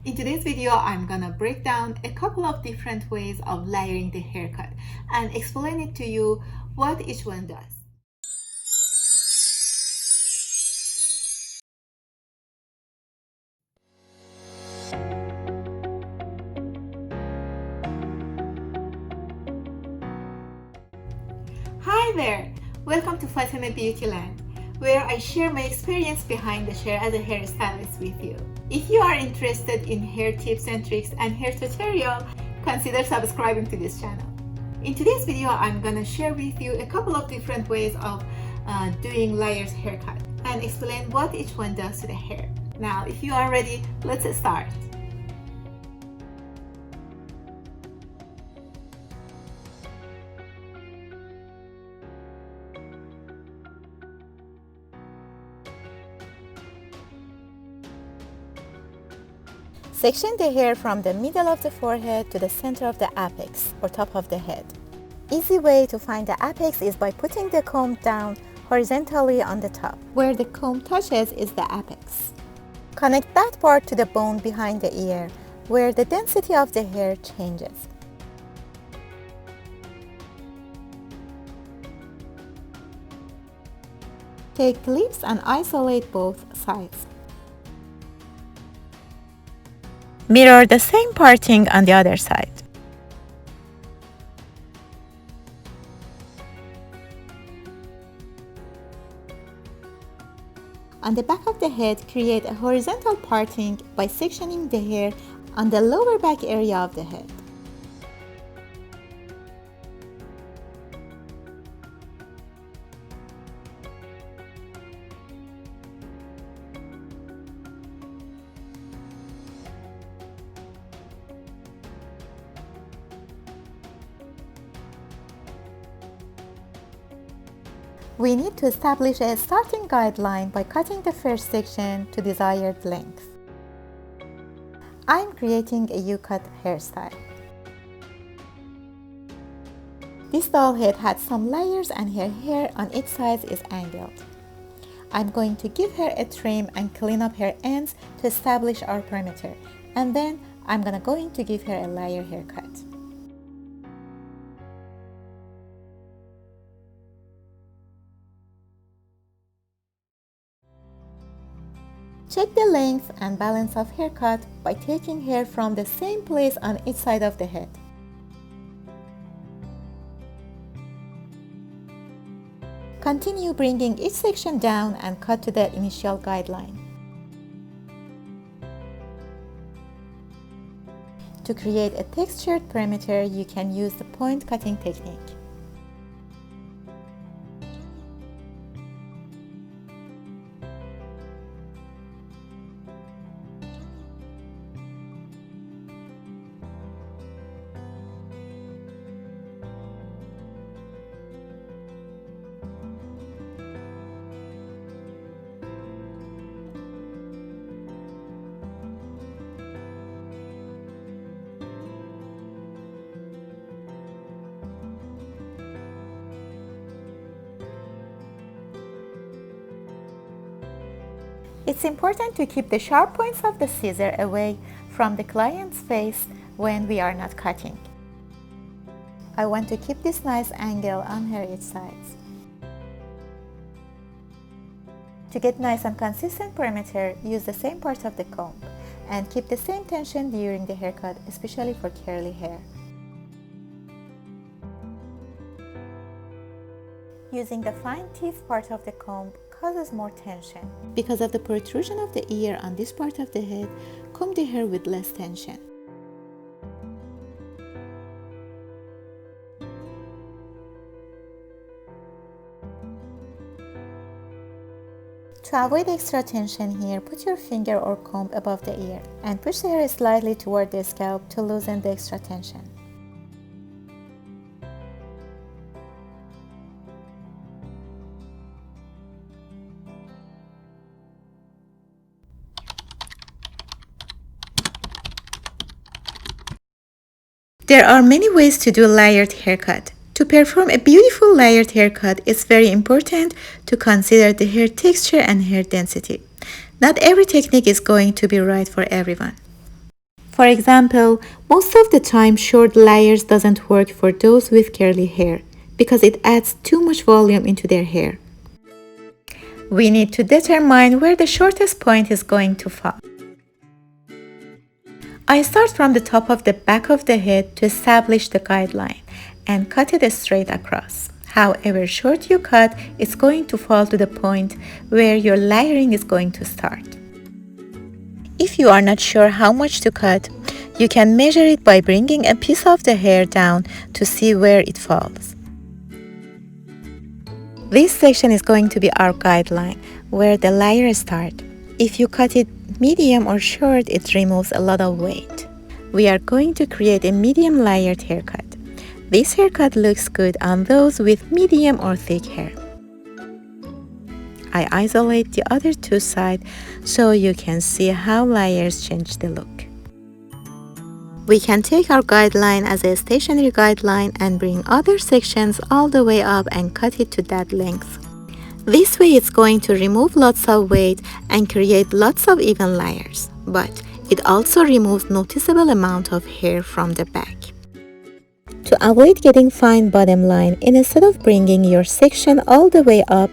In today's video, I'm gonna break down a couple of different ways of layering the haircut and explain it to you what each one does. Hi there! Welcome to Fatemeh Beautyland, where I share my experience behind the chair as a hairstylist with you. If you are interested in hair tips and tricks and hair tutorial, consider subscribing to this channel. In today's video, I'm gonna share with you a couple of different ways of doing layers haircut and explain what each one does to the hair. Now, if you are ready, let's start. Section the hair from the middle of the forehead to the center of the apex or top of the head. Easy way to find the apex is by putting the comb down horizontally on the top. Where the comb touches is the apex. Connect that part to the bone behind the ear, where the density of the hair changes. Take clips and isolate both sides. Mirror the same parting on the other side. On the back of the head, create a horizontal parting by sectioning the hair on the lower back area of the head. We need to establish a starting guideline by cutting the first section to desired length. I'm creating a U-cut hairstyle. This doll head had some layers and her hair on each side is angled. I'm going to give her a trim and clean up her ends to establish our perimeter, and then I'm going to give her a layer haircut. Check the length and balance of haircut by taking hair from the same place on each side of the head. Continue bringing each section down and cut to the initial guideline. To create a textured perimeter, you can use the point cutting technique. It's important to keep the sharp points of the scissor away from the client's face when we are not cutting. I want to keep this nice angle on her each sides. To get nice and consistent perimeter, use the same part of the comb and keep the same tension during the haircut, especially for curly hair. Using the fine teeth part of the comb causes more tension. Because of the protrusion of the ear on this part of the head, comb the hair with less tension. To avoid extra tension here, put your finger or comb above the ear and push the hair slightly toward the scalp to loosen the extra tension. There are many ways to do a layered haircut. To perform a beautiful layered haircut, it's very important to consider the hair texture and hair density. Not every technique is going to be right for everyone. For example, most of the time short layers doesn't work for those with curly hair because it adds too much volume into their hair. We need to determine where the shortest point is going to fall. I start from the top of the back of the head to establish the guideline and cut it straight across. However short you cut, it's going to fall to the point where your layering is going to start. If you are not sure how much to cut, you can measure it by bringing a piece of the hair down to see where it falls. This section is going to be our guideline, where the layers start. If you cut it medium or short, it removes a lot of weight. We are going to create a medium layered haircut. This haircut looks good on those with medium or thick hair. I isolate the other two sides so you can see how layers change the look. We can take our guideline as a stationary guideline and bring other sections all the way up and cut it to that length. This way it's going to remove lots of weight and create lots of even layers, but it also removes noticeable amount of hair from the back. To avoid getting fine bottom line, instead of bringing your section all the way up,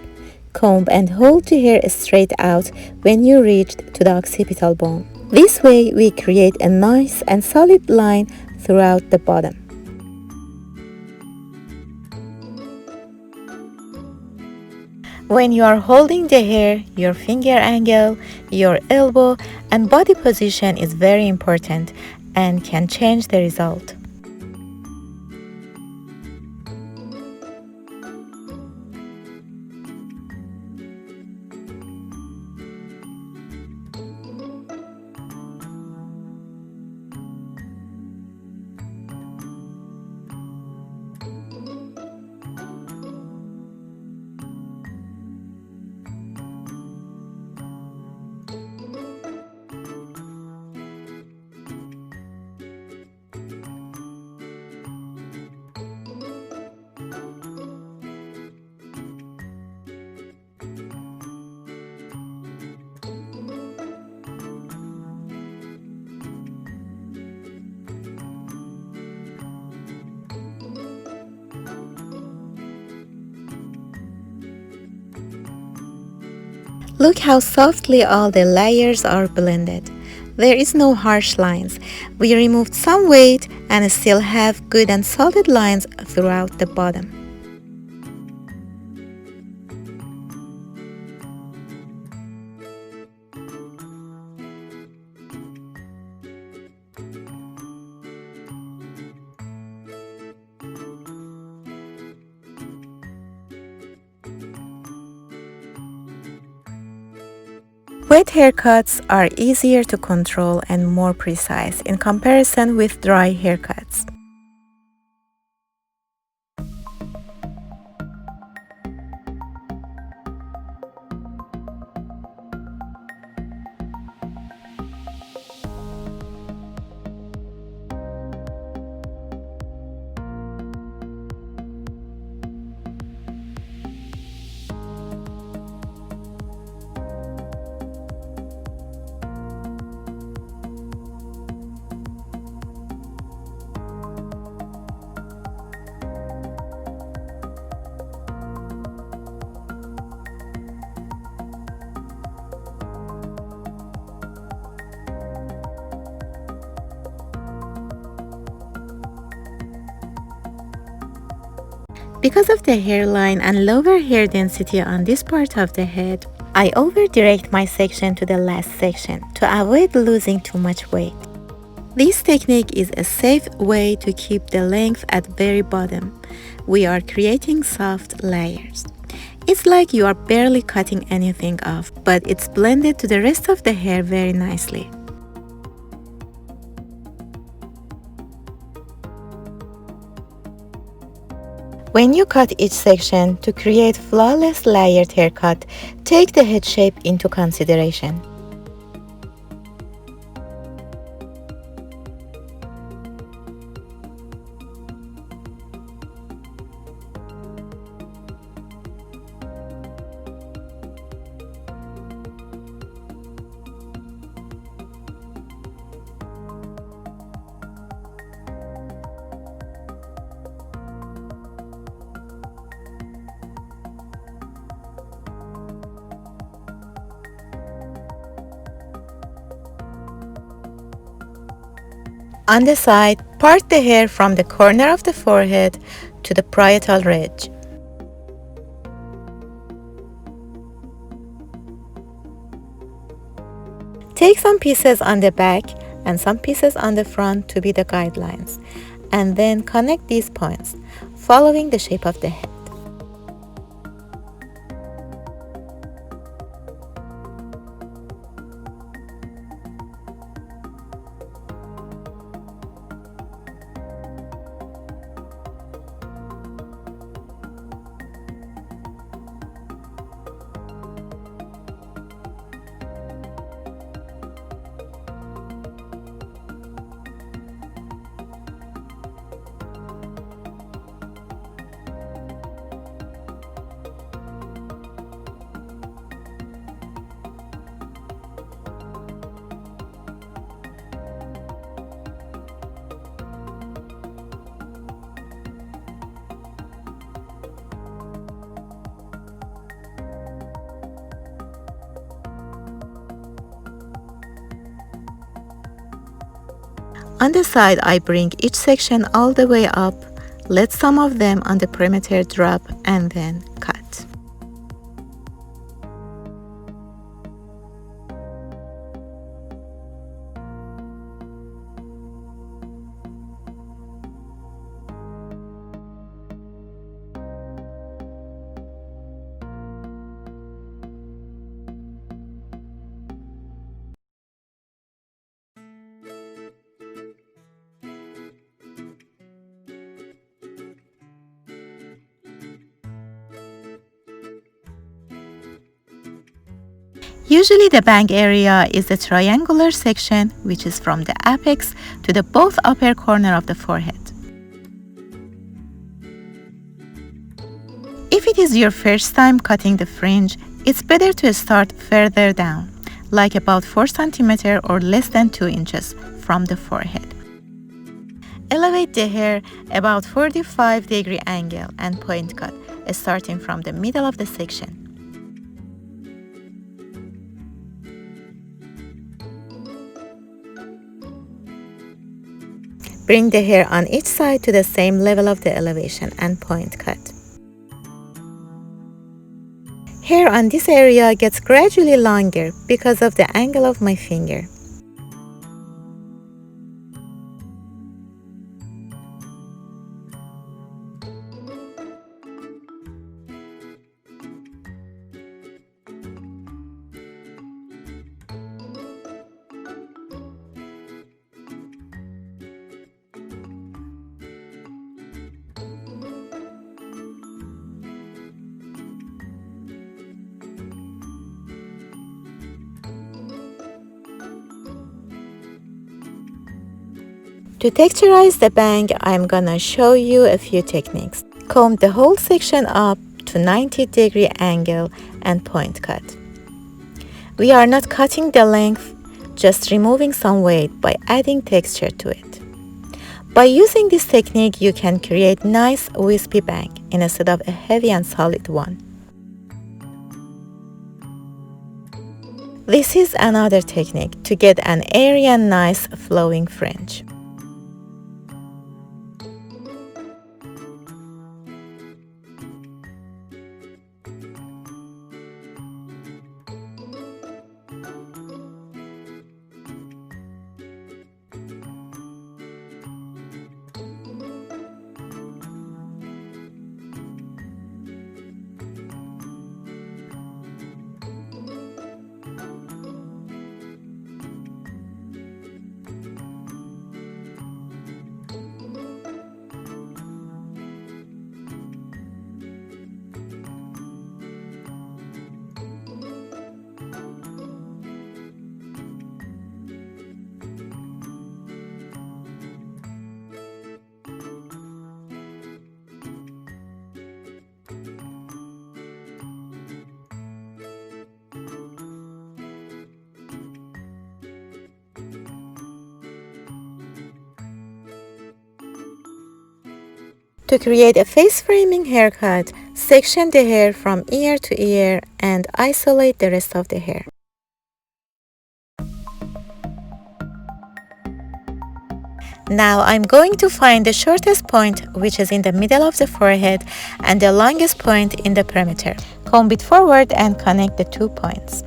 comb and hold the hair straight out when you reach to the occipital bone. This way we create a nice and solid line throughout the bottom. When you are holding the hair, your finger angle, your elbow and body position is very important and can change the result. Look how softly all the layers are blended. There is no harsh lines. We removed some weight and still have good and solid lines throughout the bottom. Wet haircuts are easier to control and more precise in comparison with dry haircuts. Because of the hairline and lower hair density on this part of the head, I over-direct my section to the last section to avoid losing too much weight. This technique is a safe way to keep the length at very bottom. We are creating soft layers. It's like you are barely cutting anything off, but it's blended to the rest of the hair very nicely. When you cut each section to create flawless layered haircut, take the head shape into consideration. On the side, part the hair from the corner of the forehead to the parietal ridge. Take some pieces on the back and some pieces on the front to be the guidelines, and then connect these points, following the shape of the head. On the side, I bring each section all the way up, let some of them on the perimeter drop, and then cut. Usually the bang area is the triangular section, which is from the apex to the both upper corner of the forehead. If it is your first time cutting the fringe, it's better to start further down, like about 4 cm or less than 2 inches from the forehead. Elevate the hair about 45-degree angle and point cut, starting from the middle of the section. Bring the hair on each side to the same level of the elevation and point cut. Hair on this area gets gradually longer because of the angle of my finger. To texturize the bang, I'm gonna show you a few techniques. Comb the whole section up to 90-degree angle and point cut. We are not cutting the length, just removing some weight by adding texture to it. By using this technique, you can create nice wispy bang instead of a heavy and solid one. This is another technique to get an airy and nice flowing fringe. To create a face framing haircut, section the hair from ear to ear and isolate the rest of the hair. Now I'm going to find the shortest point, which is in the middle of the forehead, and the longest point in the perimeter. Comb it forward and connect the 2 points.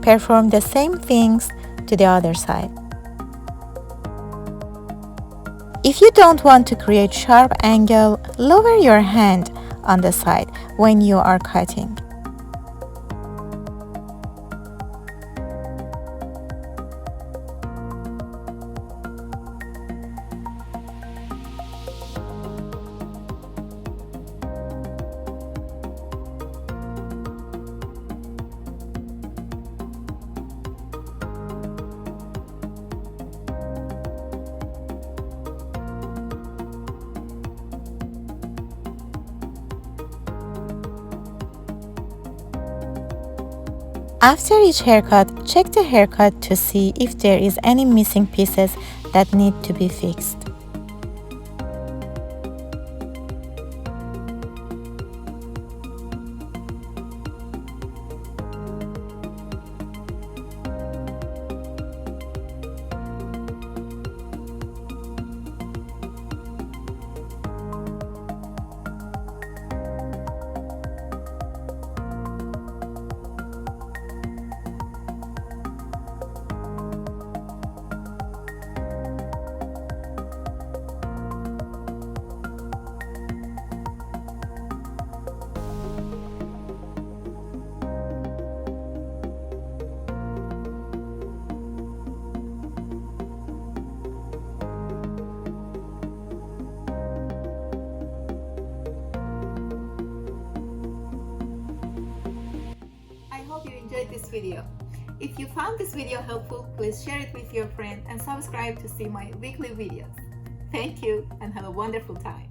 Perform the same things to the other side. If you don't want to create sharp angle, lower your hand on the side when you are cutting. After each haircut, check the haircut to see if there is any missing pieces that need to be fixed. I hope you enjoyed this video. If you found this video helpful, please share it with your friend and subscribe to see my weekly videos. Thank you and have a wonderful time.